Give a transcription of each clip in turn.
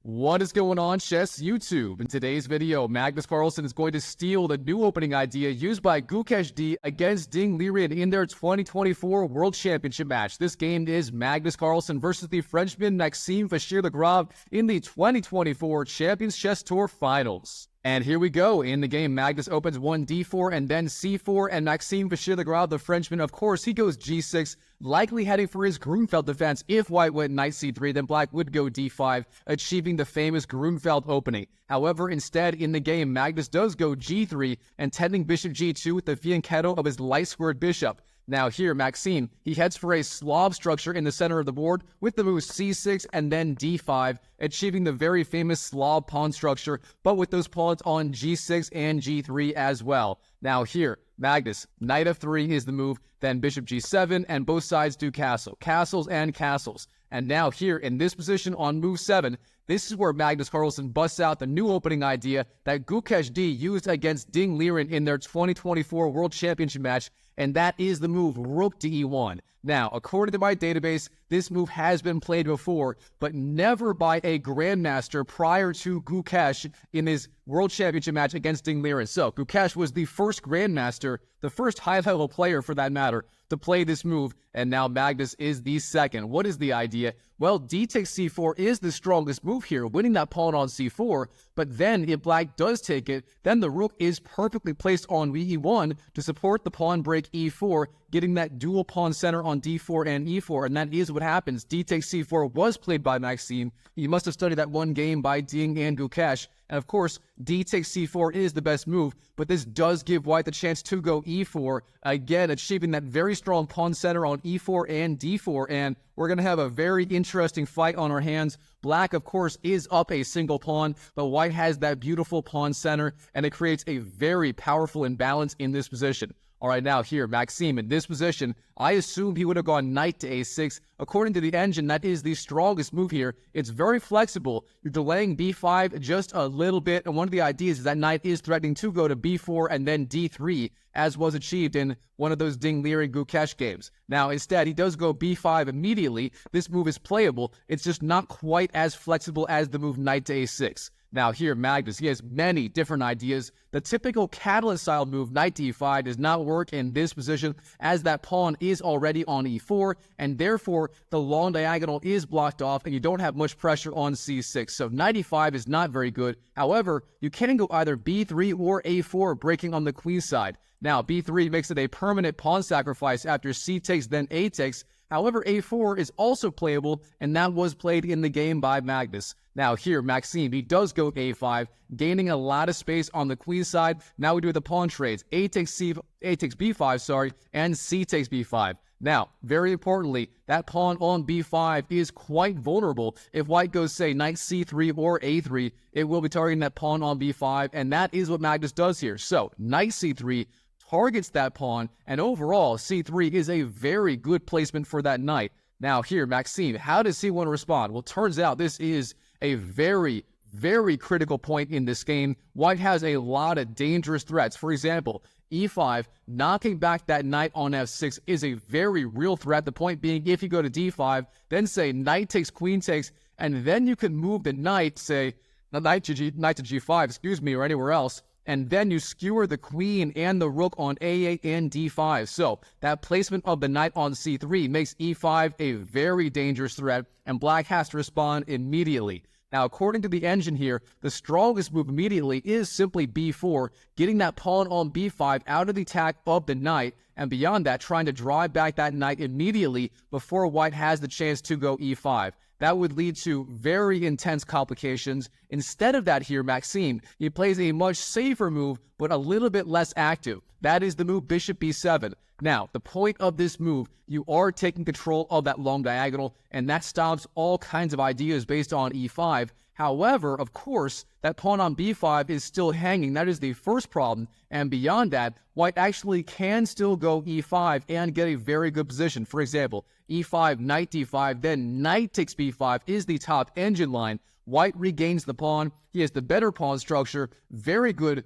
What is going on, chess YouTube? In today's video, Magnus Carlsen is going to steal the new opening idea used by Gukesh D against Ding Liren in their 2024 World Championship match. This game is Magnus Carlsen versus the Frenchman Maxime Vachiere-Lagrave in the 2024 Champions Chess Tour Finals. And here we go. In the game, Magnus opens one d4 and then c4, and Maxime Vachiere-Lagrave, the Frenchman, of course, he goes g6, likely heading for his Grunfeld defense. If white went knight c3, then black would go d5, achieving the famous Grunfeld opening. However, instead, in the game, Magnus does go g3, intending bishop g2 with the fianchetto of his light-squared bishop. Now here, Maxime, he heads for a Slav structure in the center of the board with the moves c6 and then d5, achieving the very famous Slav pawn structure, but with those pawns on g6 and g3 as well. Now here, Magnus, knight f3 is the move, then bishop g7, and both sides do castles and castles. And now here, in this position on move 7, this is where Magnus Carlsen busts out the new opening idea that Gukesh D used against Ding Liren in their 2024 World Championship match, and that is the move rook to e1. Now, according to my database, this move has been played before, but never by a grandmaster prior to Gukesh in his World Championship match against Ding Liren. So, Gukesh was the first grandmaster, the first high-level player for that matter, to play this move, and now Magnus is the second. What is the idea? Well, d takes c4 is the strongest move here, winning that pawn on c4, but then if black does take it, then the rook is perfectly placed on e1 to support the pawn break e4, getting that dual pawn center on d4 and e4, and that is what happens. D takes c4 was played by Maxime. You must have studied that one game by Ding and Gukesh. And of course, d takes c4 is the best move, but this does give white the chance to go e4, again achieving that very strong pawn center on e4 and d4, and we're going to have a very interesting fight on our hands. Black, of course, is up a single pawn, but white has that beautiful pawn center, and it creates a very powerful imbalance in this position. All right, now here, Maxime, in this position, I assumed he would have gone knight to a6. According to the engine, that is the strongest move here. It's very flexible. You're delaying b5 just a little bit, and one of the ideas is that knight is threatening to go to b4 and then d3, as was achieved in one of those Ding Liren Gukesh games. Now, instead, he does go b5 immediately. This move is playable. It's just not quite as flexible as the move knight to a6. Now here, Magnus, he has many different ideas. The typical Catalan-style move, knight d5, does not work in this position as that pawn is already on e4, and therefore the long diagonal is blocked off and you don't have much pressure on c6. So knight e5 is not very good. However, you can go either b3 or a4, breaking on the queen side. Now, b3 makes it a permanent pawn sacrifice after c takes, then a takes. However, a4 is also playable, and that was played in the game by Magnus. Now here, Maxime, he does go a5, gaining a lot of space on the queen side. Now we do the pawn trades. A takes b5, and c takes b5. Now, very importantly, that pawn on b5 is quite vulnerable. If white goes, say, knight c3 or a3, it will be targeting that pawn on b5, and that is what Magnus does here. So, knight c3 targets that pawn, and overall, c3 is a very good placement for that knight. Now here, Maxime, how does c1 respond? Well, turns out this is a very, very critical point in this game. White has a lot of dangerous threats. For example, e5, knocking back that knight on f6 is a very real threat. The point being, if you go to d5, then say knight takes, queen takes, and then you can move the knight, say, knight to g5, or anywhere else, and then you skewer the queen and the rook on a8 and d5. So that placement of the knight on c3 makes e5 a very dangerous threat, and black has to respond immediately. Now, according to the engine here, the strongest move immediately is simply b4, getting that pawn on b5 out of the attack of the knight, and beyond that, trying to drive back that knight immediately before white has the chance to go e5. That would lead to very intense complications. Instead of that here, Maxime, he plays a much safer move, but a little bit less active. That is the move bishop b7. Now, the point of this move, you are taking control of that long diagonal, and that stops all kinds of ideas based on e5. However, of course, that pawn on b5 is still hanging. That is the first problem. And beyond that, white actually can still go e5 and get a very good position. For example, e5, knight d5, then knight takes b5 is the top engine line. White regains the pawn. He has the better pawn structure. Very good,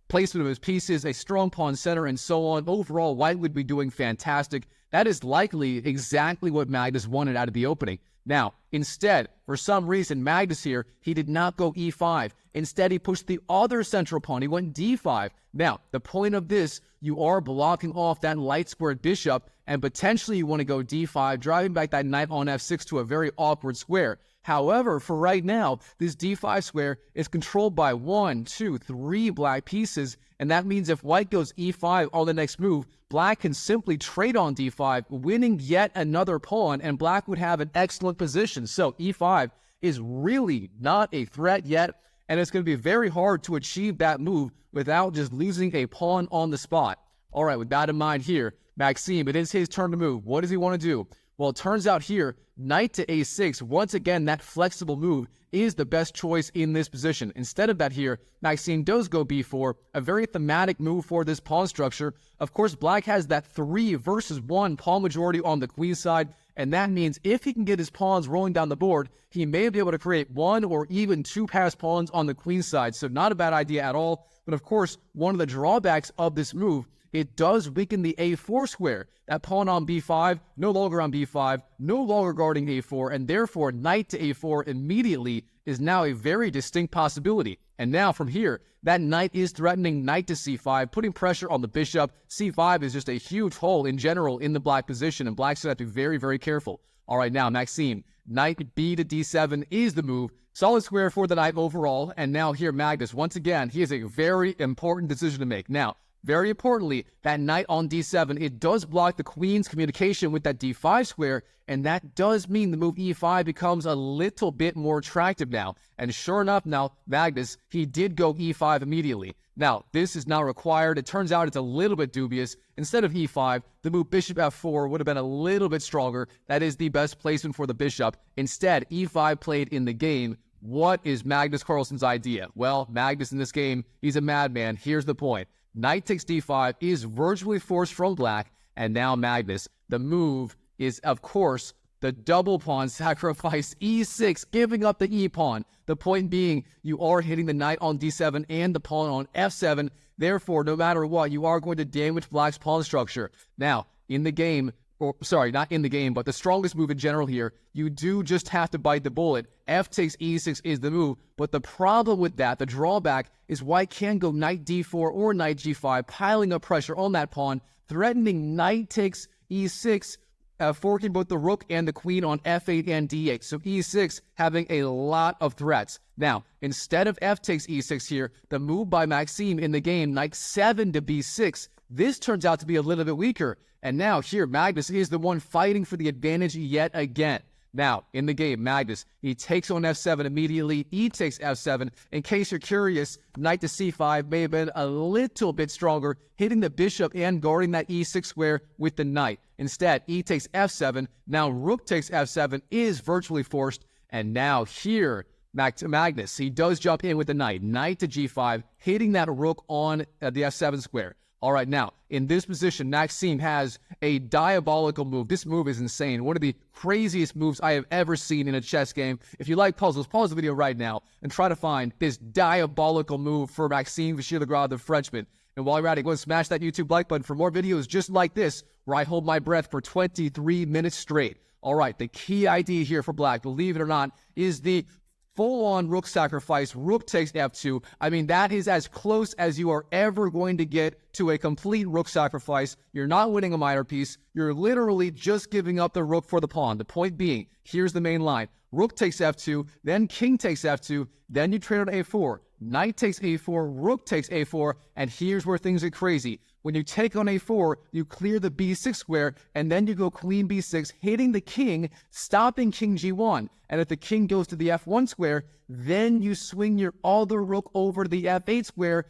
placement of his pieces, a strong pawn center, and so on. Overall, white would be doing fantastic. That is likely exactly what Magnus wanted out of the opening. Now, instead, for some reason, Magnus here, he did not go e5. Instead, he pushed the other central pawn. He went d5. Now, the point of this, you are blocking off that light squared bishop, and potentially you want to go d5, driving back that knight on f6 to a very awkward square. However, for right now, this d5 square is controlled by 1, 2, 3 black pieces, and that means if white goes e5 on the next move, black can simply trade on d5, winning yet another pawn, and black would have an excellent position. So e5 is really not a threat yet, and it's going to be very hard to achieve that move without just losing a pawn on the spot. All right, with that in mind here, Maxime, it is his turn to move. What does he want to do? Well, it turns out here, knight to a6, once again, that flexible move is the best choice in this position. Instead of that here, Maxime does go b4, a very thematic move for this pawn structure. Of course, black has that 3 versus 1 pawn majority on the queen side, and that means if he can get his pawns rolling down the board, he may be able to create 1 or even 2 passed pawns on the queen side. So not a bad idea at all. But of course, one of the drawbacks of this move, it does weaken the a4 square. That pawn on b5, no longer on b5, no longer guarding a4, and therefore knight to a4 immediately is now a very distinct possibility. And now from here, that knight is threatening knight to c5, putting pressure on the bishop. c5 is just a huge hole in general in the black position, and black's going to have to be very, very careful. All right, now, Maxime, knight b to d7 is the move. Solid square for the knight overall, and now here, Magnus, once again, he has a very important decision to make. Now, very importantly, that knight on d7, it does block the queen's communication with that d5 square, and that does mean the move e5 becomes a little bit more attractive now. And sure enough now, Magnus, he did go e5 immediately. Now, this is not required. It turns out it's a little bit dubious. Instead of e5, the move bishop f4 would have been a little bit stronger. That is the best placement for the bishop. Instead, e5 played in the game. What is Magnus Carlsen's idea? Well, Magnus in this game, he's a madman. Here's the point. Knight takes d5 is virtually forced from black, and now Magnus, the move is, of course, the double pawn sacrifice e6, giving up the e-pawn. The point being, you are hitting the knight on d7 and the pawn on f7. Therefore, no matter what, you are going to damage black's pawn structure. Now, in the game, or sorry, not in the game, but the strongest move in general here, you do just have to bite the bullet. F takes e6 is the move, but the problem with that, the drawback, is white can go knight d4 or knight g5, piling up pressure on that pawn, threatening knight takes e6, forking both the rook and the queen on f8 and d8. So e6 having a lot of threats. Now, instead of f takes e6 here, the move by Maxime in the game, knight 7 to b6, this turns out to be a little bit weaker. And now here, Magnus is the one fighting for the advantage yet again. Now, in the game, Magnus, he takes on f7 immediately. E takes f7. In case you're curious, knight to c5 may have been a little bit stronger, hitting the bishop and guarding that e6 square with the knight. Instead, e takes f7. Now, rook takes f7 is virtually forced. And now here, Magnus, he does jump in with the knight. Knight to g5, hitting that rook on the f7 square. All right, now, in this position, Maxime has a diabolical move. This move is insane. One of the craziest moves I have ever seen in a chess game. If you like puzzles, pause the video right now and try to find this diabolical move for Maxime Vachiere-Lagrave, the Frenchman. And while you're at it, go and smash that YouTube like button for more videos just like this, where I hold my breath for 23 minutes straight. All right, the key idea here for black, believe it or not, is the full-on rook sacrifice. Rook takes f2. I mean, that is as close as you are ever going to get to a complete rook sacrifice. You're not winning a minor piece. You're literally just giving up the rook for the pawn. The point being, here's the main line. Rook takes f2, then king takes f2, then you trade on a4. Knight takes a4, rook takes a4, and here's where things get crazy. When you take on a4, you clear the b6 square, and then you go queen b6, hitting the king, stopping king g1. And if the king goes to the f1 square, then you swing your other rook over to the f8 square,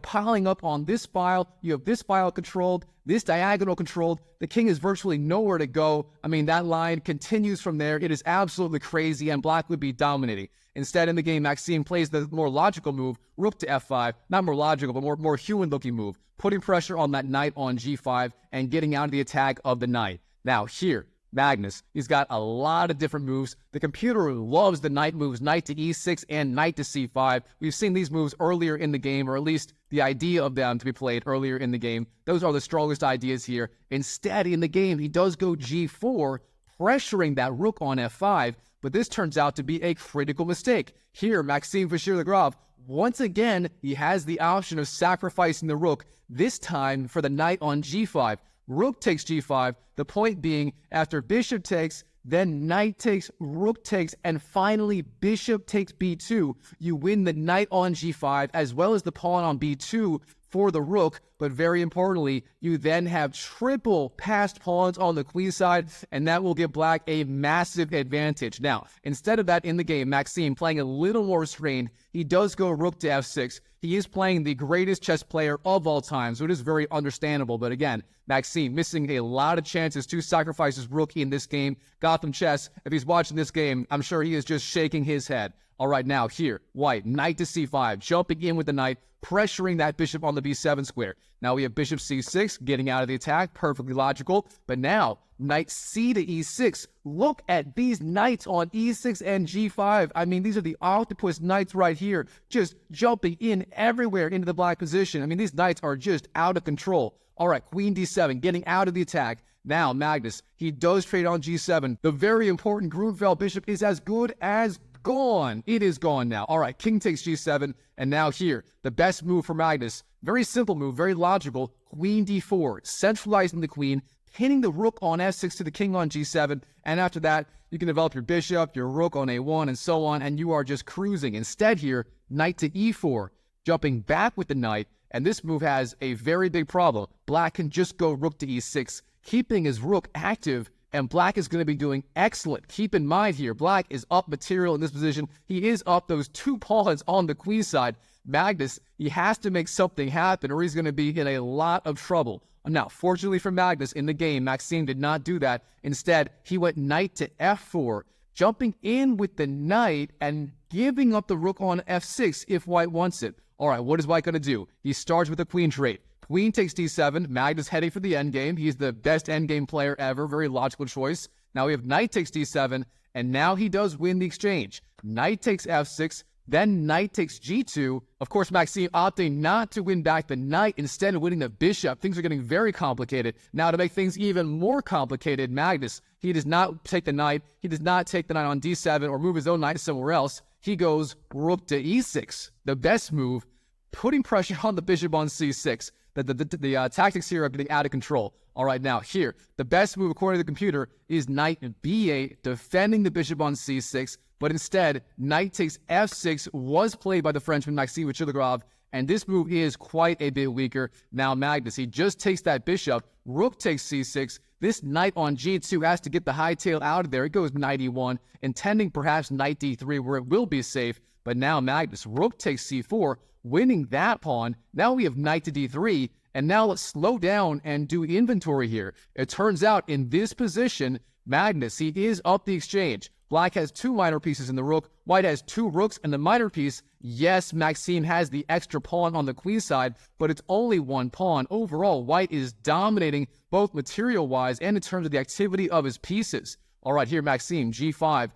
piling up on this file. You have this file controlled, this diagonal controlled. The king is virtually nowhere to go. I mean, that line continues from there. It is absolutely crazy, and black would be dominating. Instead, in the game, Maxime plays the more logical move, rook to f5. Not more logical, but more human-looking move, putting pressure on that knight on g5 and getting out of the attack of the knight. Now, here, Magnus, he's got a lot of different moves. The computer loves the knight moves, knight to e6 and knight to c5. We've seen these moves earlier in the game, or at least the idea of them to be played earlier in the game. Those are the strongest ideas here. Instead, in the game, he does go g4, pressuring that rook on f5, but this turns out to be a critical mistake. Here, Maxime Vachiere-Lagrave, once again, he has the option of sacrificing the rook, this time for the knight on g5. Rook takes g5, the point being, after bishop takes, then knight takes, rook takes, and finally bishop takes b2. You win the knight on g5 as well as the pawn on b2 for the rook, but very importantly, you then have triple passed pawns on the queen side, and that will give black a massive advantage. Now, instead of that in the game, Maxime playing a little more restrained, he does go rook to f6. He is playing the greatest chess player of all time, so it is very understandable. But again, Maxime missing a lot of chances to sacrifice his rook in this game. Gotham Chess, if he's watching this game, I'm sure he is just shaking his head. All right, now here, white, knight to c5, jumping in with the knight, pressuring that bishop on the b7 square. Now we have bishop c6, getting out of the attack, perfectly logical. But now, knight c to e6. Look at these knights on e6 and g5. I mean, these are the octopus knights right here, just jumping in everywhere into the black position. I mean, these knights are just out of control. All right, queen d7, getting out of the attack. Now, Magnus, he does trade on g7. The very important Grunfeld bishop is as good as gone. It is gone now. All right, king takes g7, and now here, the best move for Magnus. Very simple move, very logical. Queen d4, centralizing the queen, pinning the rook on f6 to the king on g7, and after that, you can develop your bishop, your rook on a1, and so on, and you are just cruising. Instead here, knight to e4, jumping back with the knight, and this move has a very big problem. Black can just go rook to e6, keeping his rook active, and black is going to be doing excellent. Keep in mind here, black is up material in this position. He is up those 2 pawns on the queen side. Magnus, he has to make something happen or he's going to be in a lot of trouble. Now, fortunately for Magnus in the game, Maxime did not do that. Instead, he went knight to f4, jumping in with the knight and giving up the rook on f6 if white wants it. All right, what is white going to do? He starts with a queen trade. Queen takes d7, Magnus heading for the endgame. He's the best endgame player ever, very logical choice. Now we have knight takes d7, and now he does win the exchange. Knight takes f6, then knight takes g2. Of course, Maxime opting not to win back the knight, instead of winning the bishop. Things are getting very complicated. Now to make things even more complicated, Magnus, he does not take the knight. He does not take the knight on d7 or move his own knight somewhere else. He goes rook to e6, the best move, putting pressure on the bishop on c6. The tactics here are getting out of control. All right, now here, the best move according to the computer is knight b8, defending the bishop on c6, but instead, knight takes f6 was played by the Frenchman Maxime Vachiere-Lagrave, and this move is quite a bit weaker. Now Magnus, he just takes that bishop, rook takes c6, this knight on g2 has to get the hightail out of there. It goes knight e1, intending perhaps knight d3 where it will be safe, but now Magnus, rook takes c4, winning that pawn. Now we have knight to d3, and now let's slow down and do inventory here. It turns out in this position, Magnus, he is up the exchange. Black has 2 minor pieces in the rook, white has 2 rooks and the minor piece. Yes, Maxime has the extra pawn on the queen side, but it's only 1 pawn. Overall, white is dominating both material-wise and in terms of the activity of his pieces. All right, here Maxime, g5,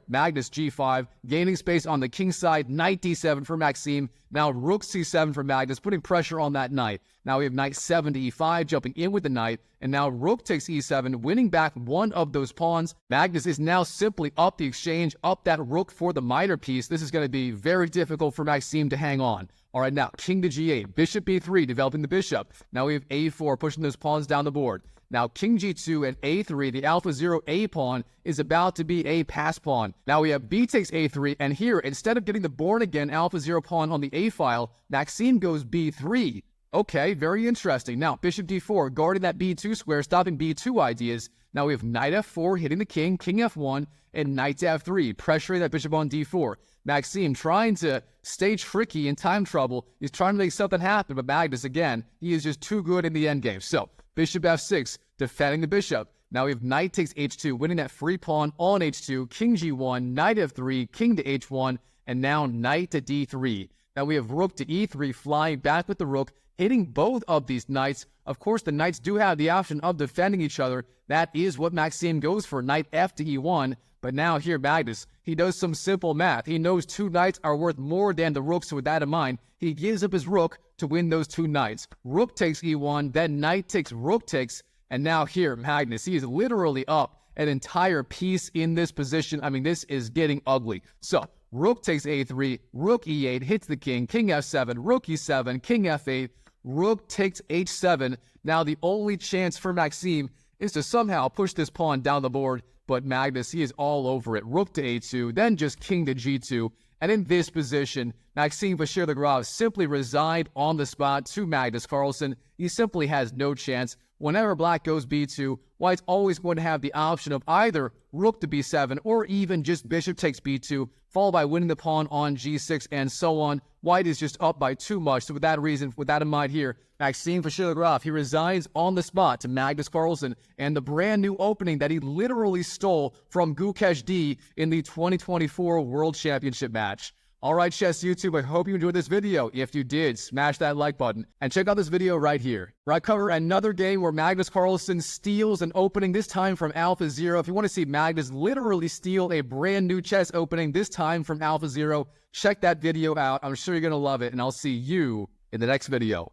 Magnus g5, gaining space on the king side, knight d7 for Maxime. Now rook c7 for Magnus, putting pressure on that knight. Now we have knight 7 to e5, jumping in with the knight, and now rook takes e7, winning back one of those pawns. Magnus is now simply up the exchange, up that rook for the minor piece. This is going to be very difficult for Maxime to hang on. All right, now king to g8, bishop b3, developing the bishop. Now we have a4, pushing those pawns down the board. Now king g2 and a3, the alpha 0 a pawn is about to be a pass pawn. Now we have b takes a3, and here, instead of getting the born again alpha 0 pawn on the a file, Maxime goes b3. Okay, very interesting. Now bishop d4, guarding that b2 square, stopping b2 ideas. Now we have knight f4, hitting the king, king f1, and knight to f3, pressuring that bishop on d4. Maxime trying to stay tricky in time trouble. He's trying to make something happen, but Magnus, again, he is just too good in the endgame. So, bishop f6, defending the bishop. Now we have knight takes h2, winning that free pawn on h2, king g1, knight f3, king to h1, and now knight to d3. Now we have rook to e3, flying back with the rook, hitting both of these knights. Of course, the knights do have the option of defending each other. That is what Maxime goes for, knight f to e1. But now here, Magnus, he does some simple math. He knows 2 knights are worth more than the rook, so with that in mind, he gives up his rook to win those 2 knights. Rook takes e1, then knight takes, rook takes, and now here, Magnus, he is literally up an entire piece in this position. I mean, this is getting ugly. So, rook takes a3, rook e8, hits the king, king f7, rook e7, king f8, rook takes h7. Now, the only chance for Maxime is to somehow push this pawn down the board, but Magnus, he is all over it. Rook to a2, then just king to g2. And in this position, Maxime Vachiere-Lagrave simply resigned on the spot to Magnus Carlsen. He simply has no chance. Whenever black goes b2, white's always going to have the option of either rook to b7 or even just bishop takes b2, followed by winning the pawn on g6 and so on. White is just up by too much. So with that reason, with that in mind here, Maxime Vachiere-Lagrave, he resigns on the spot to Magnus Carlsen and the brand new opening that he literally stole from Gukesh D in the 2024 World Championship match. Alright, Chess YouTube, I hope you enjoyed this video. If you did, smash that like button. And check out this video right here, where I cover another game where Magnus Carlsen steals an opening, this time from AlphaZero. If you want to see Magnus literally steal a brand new chess opening, this time from AlphaZero, check that video out. I'm sure you're going to love it, and I'll see you in the next video.